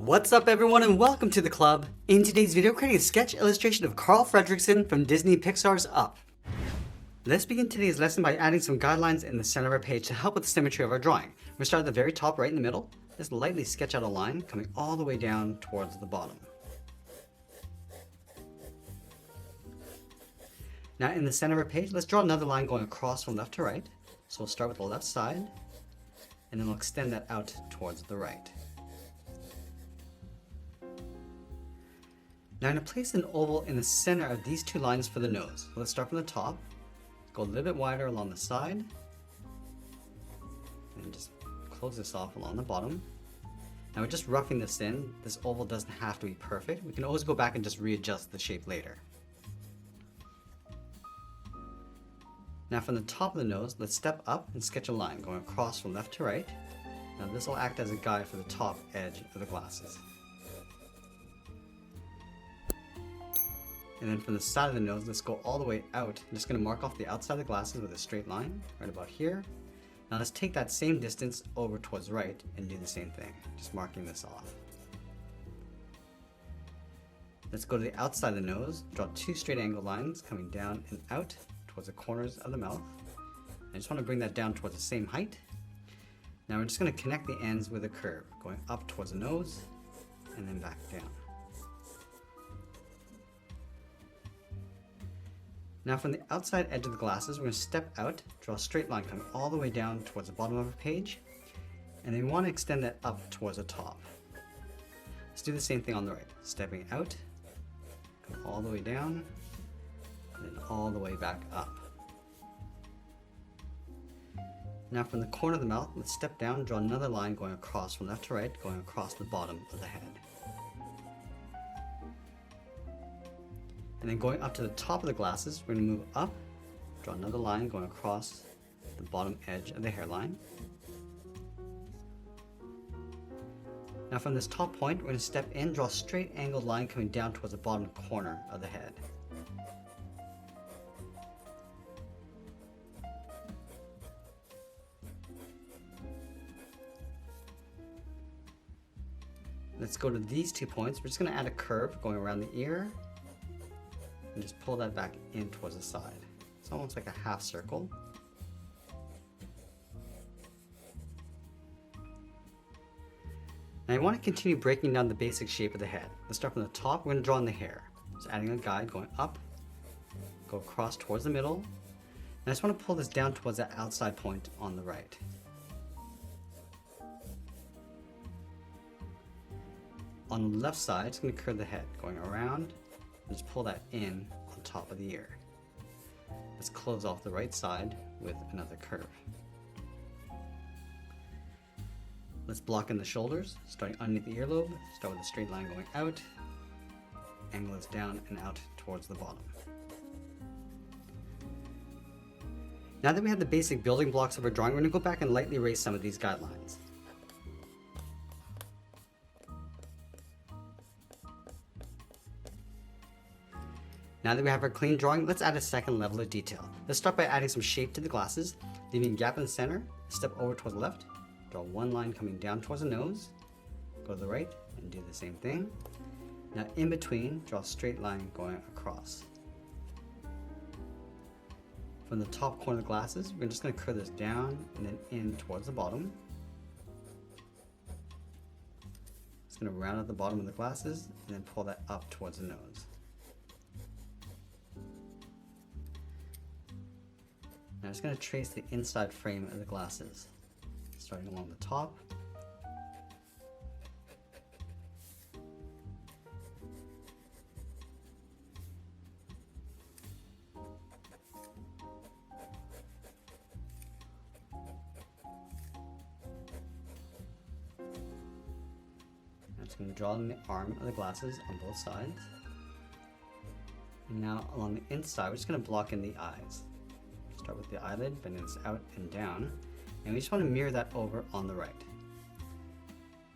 What's up everyone and welcome to the club. In today's video, creating a sketch illustration of Carl Fredricksen from Disney Pixar's Up. Let's begin today's lesson by adding some guidelines in the center of our page to help with the symmetry of our drawing. We'll start at the very top right in the middle. Just lightly sketch out a line coming all the way down towards the bottom. Now in the center of our page, let's draw another line going across from left to right. So we'll start with the left side and then we'll extend that out towards the right. Now I'm going to place an oval in the center of these two lines for the nose. So let's start from the top, go a little bit wider along the side, and just close this off along the bottom. Now we're just roughing this in. This oval doesn't have to be perfect. We can always go back and just readjust the shape later. Now from the top of the nose, let's step up and sketch a line going across from left to right. Now this will act as a guide for the top edge of the glasses. And then from the side of the nose, let's go all the way out. I'm just going to mark off the outside of the glasses with a straight line, right about here. Now let's take that same distance over towards the right and do the same thing, just marking this off. Let's go to the outside of the nose, draw two straight angle lines coming down and out towards the corners of the mouth. I just want to bring that down towards the same height. Now we're just going to connect the ends with a curve, going up towards the nose and then back down. Now from the outside edge of the glasses, we're going to step out, draw a straight line coming all the way down towards the bottom of our page, and then we want to extend that up towards the top. Let's do the same thing on the right. Stepping out, come all the way down, and then all the way back up. Now from the corner of the mouth, let's step down, draw another line going across from left to right, going across the bottom of the head. And then going up to the top of the glasses, we're going to move up, draw another line going across the bottom edge of the hairline. Now from this top point, we're going to step in, draw a straight angled line coming down towards the bottom corner of the head. Let's go to these 2 points. We're just going to add a curve going around the ear and just pull that back in towards the side. It's almost like a half circle. Now I want to continue breaking down the basic shape of the head. Let's start from the top. We're going to draw in the hair. So adding a guide going up, go across towards the middle. And I just want to pull this down towards that outside point on the right. On the left side, it's going to curve the head going around. Just pull that in on top of the ear. Let's close off the right side with another curve. Let's block in the shoulders, starting underneath the earlobe. Start with a straight line going out, angle this down and out towards the bottom. Now that we have the basic building blocks of our drawing, we're going to go back and lightly erase some of these guidelines. Now that we have our clean drawing, let's add a second level of detail. Let's start by adding some shape to the glasses, leaving a gap in the center, step over towards the left, draw one line coming down towards the nose, go to the right and do the same thing. Now in between, draw a straight line going across. From the top corner of the glasses, we're just going to curve this down and then in towards the bottom. It's going to round out the bottom of the glasses and then pull that up towards the nose. Now I'm just going to trace the inside frame of the glasses, starting along the top. I'm just going to draw in the arm of the glasses on both sides. And now along the inside, we're just going to block in the eyes. Start with the eyelid, bend this out and down, and we just want to mirror that over on the right.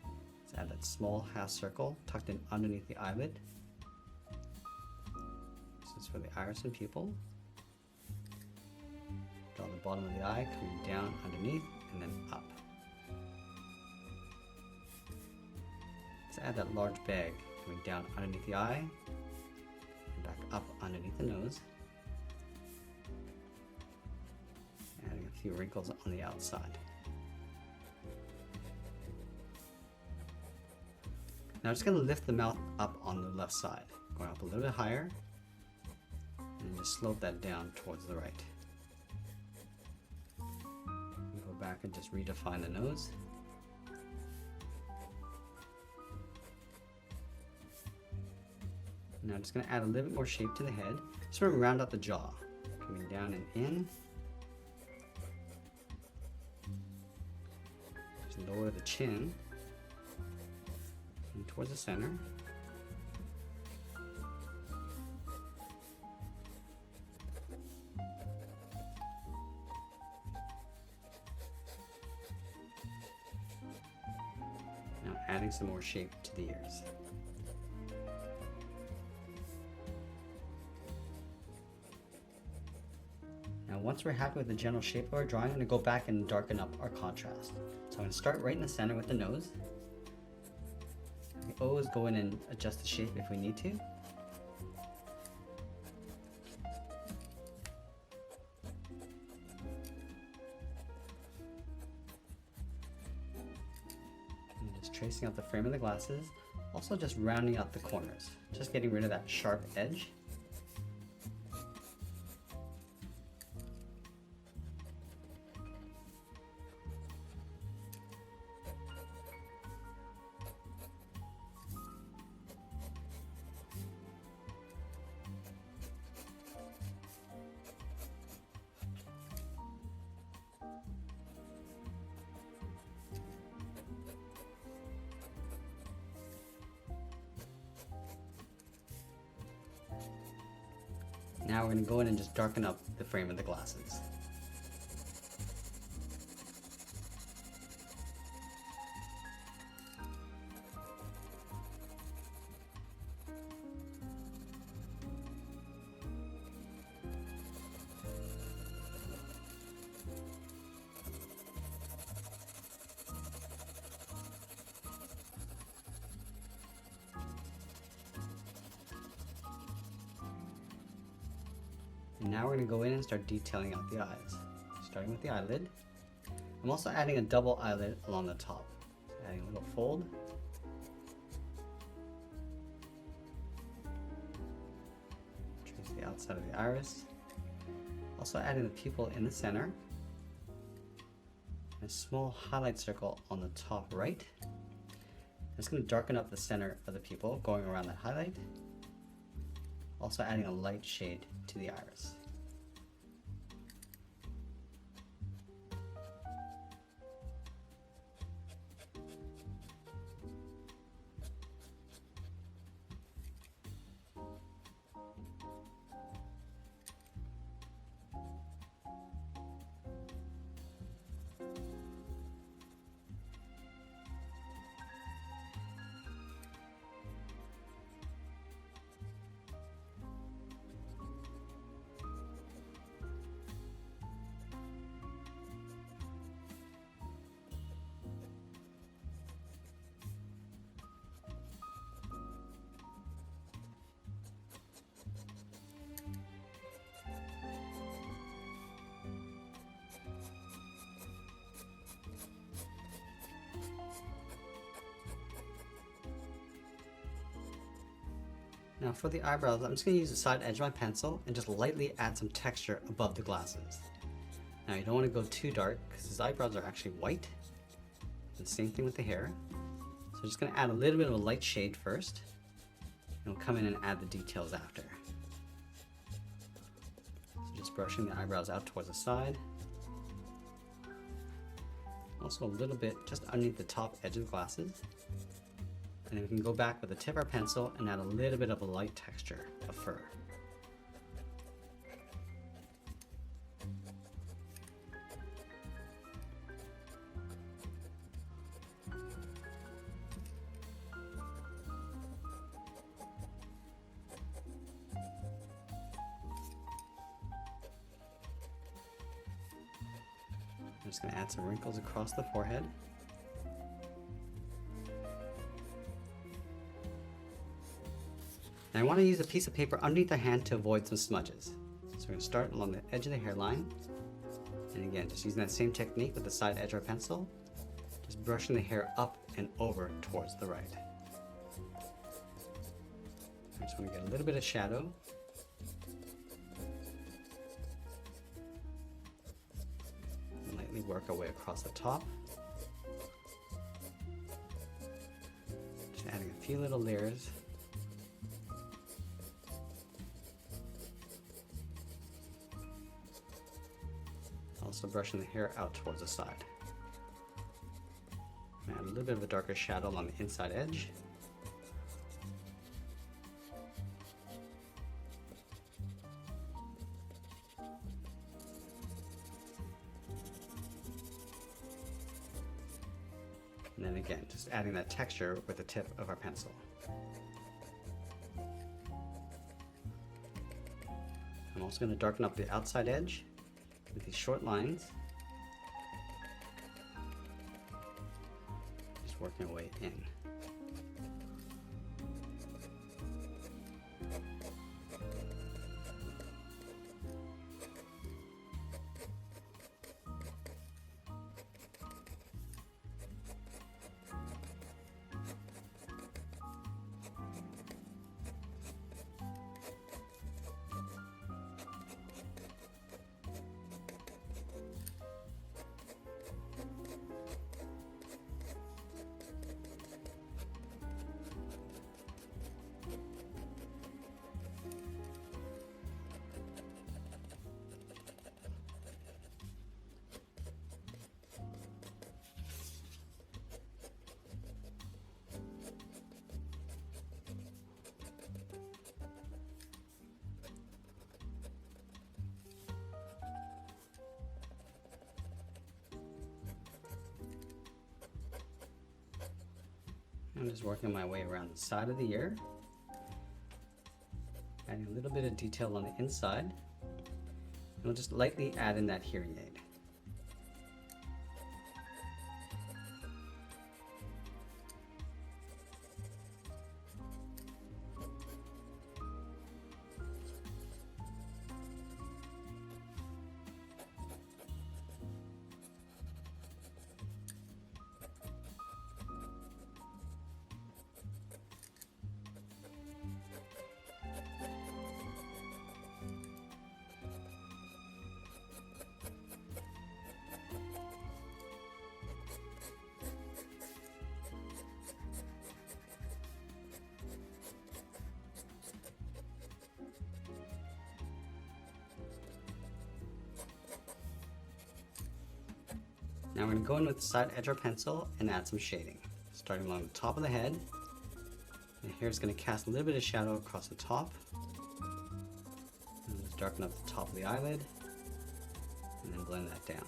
Let's add that small half circle tucked in underneath the eyelid. This is for the iris and pupil. Draw the bottom of the eye coming down underneath and then up. add that large bag coming down underneath the eye and back up underneath the nose. Adding a few wrinkles on the outside. Now I'm just going to lift the mouth up on the left side, going up a little bit higher, and just slope that down towards the right. Go back and just redefine the nose. Now I'm just going to add a little bit more shape to the head. Just want to round out the jaw, coming down and in. Just lower the chin and towards the center. Now adding some more shape to the ears. Now once we're happy with the general shape of our drawing, I'm going to go back and darken up our contrast. So I'm going to start right in the center with the nose. We always go in and adjust the shape if we need to. And just tracing out the frame of the glasses, also just rounding out the corners, just getting rid of that sharp edge. Now we're going to go in and just darken up the frame of the glasses. And now we're going to go in and start detailing out the eyes, starting with the eyelid. I'm also adding a double eyelid along the top, adding a little fold. Trace the outside of the iris. Also adding the pupil in the center. A small highlight circle on the top right. I'm just going to darken up the center of the pupil, going around that highlight. Also adding a light shade to the iris. Now for the eyebrows, I'm just going to use the side edge of my pencil and just lightly add some texture above the glasses. Now you don't want to go too dark because his eyebrows are actually white. And the same thing with the hair. So I'm just going to add a little bit of a light shade first, and we'll come in and add the details after. So just brushing the eyebrows out towards the side. Also a little bit just underneath the top edge of the glasses. And then we can go back with the tip of our pencil and add a little bit of a light texture of fur. I'm just going to add some wrinkles across the forehead. And I want to use a piece of paper underneath the hand to avoid some smudges. So we're going to start along the edge of the hairline. And again, just using that same technique with the side edge of our pencil, just brushing the hair up and over towards the right. I just want to get a little bit of shadow. And lightly work our way across the top. Just adding a few little layers. Also brushing the hair out towards the side. Add a little bit of a darker shadow along the inside edge. And then again, just adding that texture with the tip of our pencil. I'm also going to darken up the outside edge with these short lines. Just working our way in. I'm just working my way around the side of the ear, adding a little bit of detail on the inside, and we'll just lightly add in that hearing aid. Now we're going to go in with the side edge of our pencil and add some shading. Starting along the top of the head. And here it's going to cast a little bit of shadow across the top. And let's darken up the top of the eyelid. And then blend that down.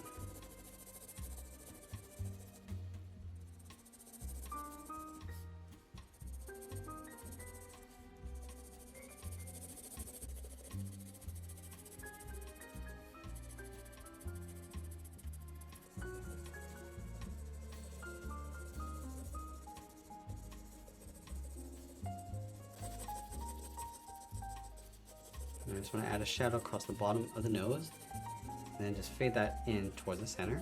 I just want to add a shadow across the bottom of the nose, and then just fade that in towards the center.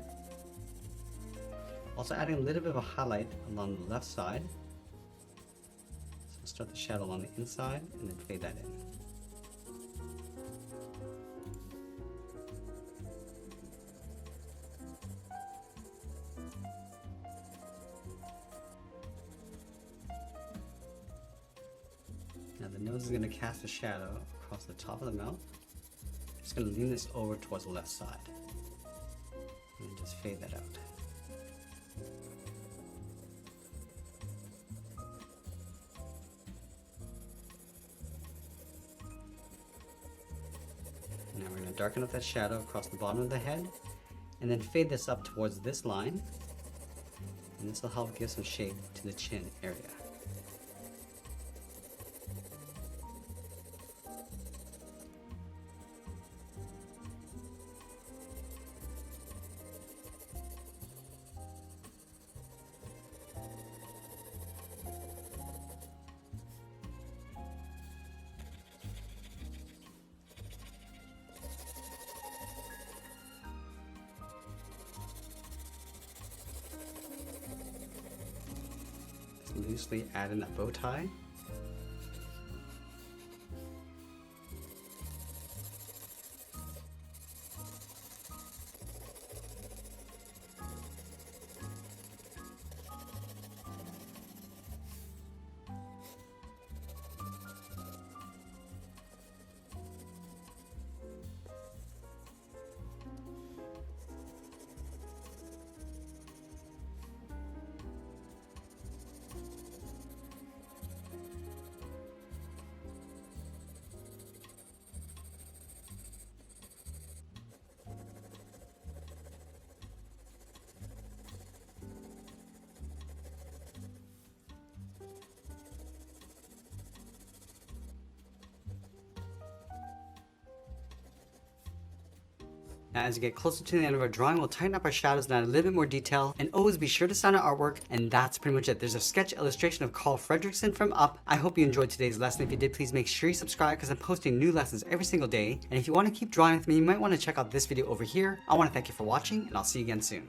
Also adding a little bit of a highlight along the left side. So start the shadow along the inside, and then fade that in. Now the nose is going to cast a shadow across the top of the mouth. I'm just going to lean this over towards the left side. And then just fade that out. Now we're going to darken up that shadow across the bottom of the head, and then fade this up towards this line. And this will help give some shape to the chin area. Loosely add in a bow tie. Now, as you get closer to the end of our drawing, we'll tighten up our shadows and add a little bit more detail. And always be sure to sign our artwork. And that's pretty much it. There's a sketch illustration of Carl Fredricksen from UP. I hope you enjoyed today's lesson. If you did, please make sure you subscribe because I'm posting new lessons every single day. And if you want to keep drawing with me, you might want to check out this video over here. I want to thank you for watching, and I'll see you again soon.